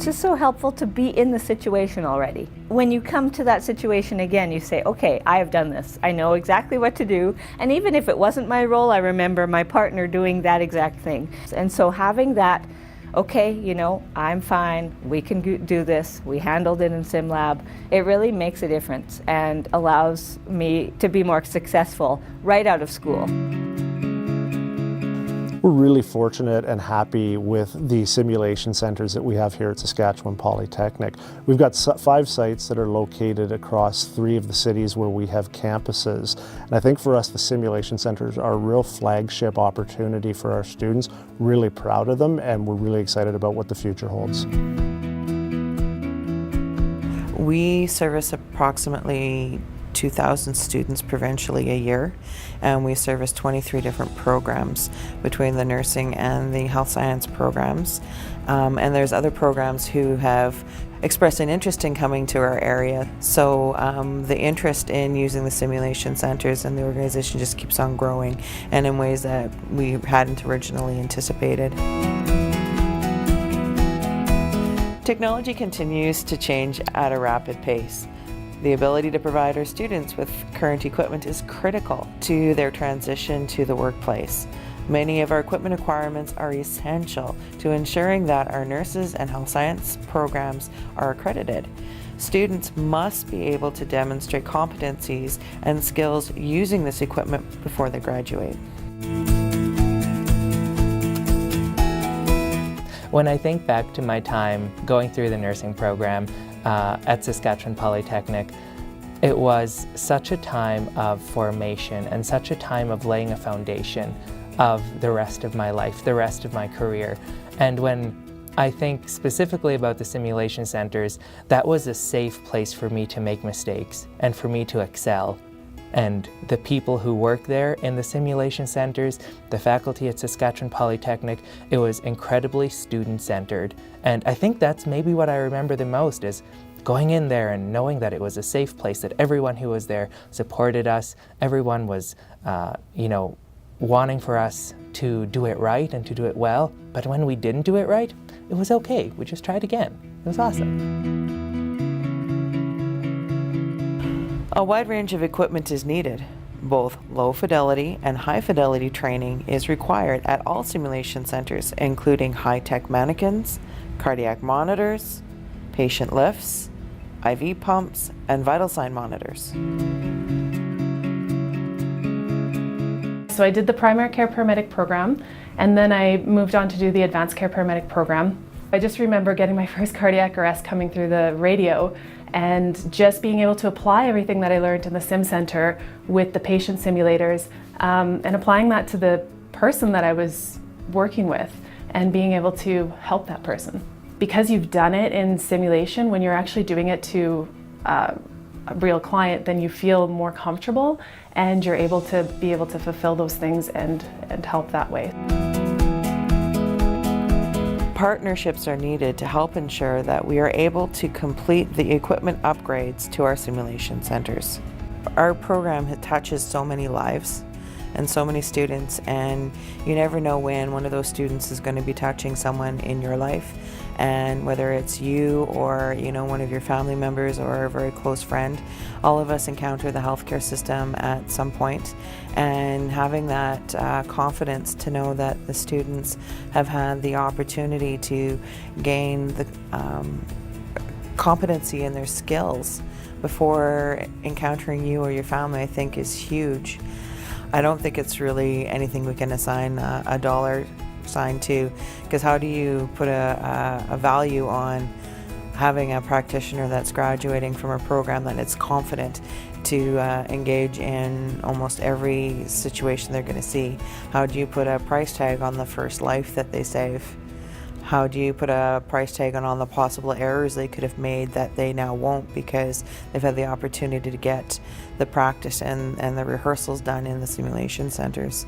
it's just so helpful to be in the situation already. When you come to that situation again, you say, okay, I have done this. I know exactly what to do. And even if it wasn't my role, I remember my partner doing that exact thing. And so having that, okay, you know, I'm fine, we can do this, we handled it in SimLab, it really makes a difference and allows me to be more successful right out of school. We're really fortunate and happy with the simulation centers that we have here at Saskatchewan Polytechnic. We've got 5 sites that are located across 3 of the cities where we have campuses. And I think for us, the simulation centers are a real flagship opportunity for our students. Really proud of them, and we're really excited about what the future holds. We service approximately 2,000 students provincially a year, and we service 23 different programs between the nursing and the health science programs. And there's other programs who have expressed an interest in coming to our area. So the interest in using the simulation centers and the organization just keeps on growing, and in ways that we hadn't originally anticipated. Technology continues to change at a rapid pace. The ability to provide our students with current equipment is critical to their transition to the workplace. Many of our equipment requirements are essential to ensuring that our nurses and health science programs are accredited. Students must be able to demonstrate competencies and skills using this equipment before they graduate. When I think back to my time going through the nursing program at Saskatchewan Polytechnic, it was such a time of formation and such a time of laying a foundation of the rest of my life, the rest of my career. And when I think specifically about the simulation centers, that was a safe place for me to make mistakes and for me to excel. And the people who work there in the simulation centers, the faculty at Saskatchewan Polytechnic, it was incredibly student-centered. And I think that's maybe what I remember the most, is going in there and knowing that it was a safe place, that everyone who was there supported us, everyone was, wanting for us to do it right and to do it well. But when we didn't do it right, it was okay. We just tried again. It was awesome. A wide range of equipment is needed. Both low fidelity and high fidelity training is required at all simulation centers, including high-tech mannequins, cardiac monitors, patient lifts, IV pumps, and vital sign monitors. So I did the primary care paramedic program, and then I moved on to do the advanced care paramedic program. I just remember getting my first cardiac arrest coming through the radio, and just being able to apply everything that I learned in the sim center with the patient simulators, and applying that to the person that I was working with and being able to help that person. Because you've done it in simulation, when you're actually doing it to a real client, then you feel more comfortable and you're able to fulfill those things and help that way. Partnerships are needed to help ensure that we are able to complete the equipment upgrades to our simulation centers. Our program touches so many lives and so many students, and you never know when one of those students is going to be touching someone in your life, and whether it's you or one of your family members or a very close friend, all of us encounter the healthcare system at some point, and having that confidence to know that the students have had the opportunity to gain the competency in their skills before encountering you or your family, I think is huge. I don't think it's really anything we can assign a dollar sign to, because how do you put a value on having a practitioner that's graduating from a program that is confident to engage in almost every situation they're going to see? How do you put a price tag on the first life that they save? How do you put a price tag on all the possible errors they could have made that they now won't, because they've had the opportunity to get the practice and the rehearsals done in the simulation centers?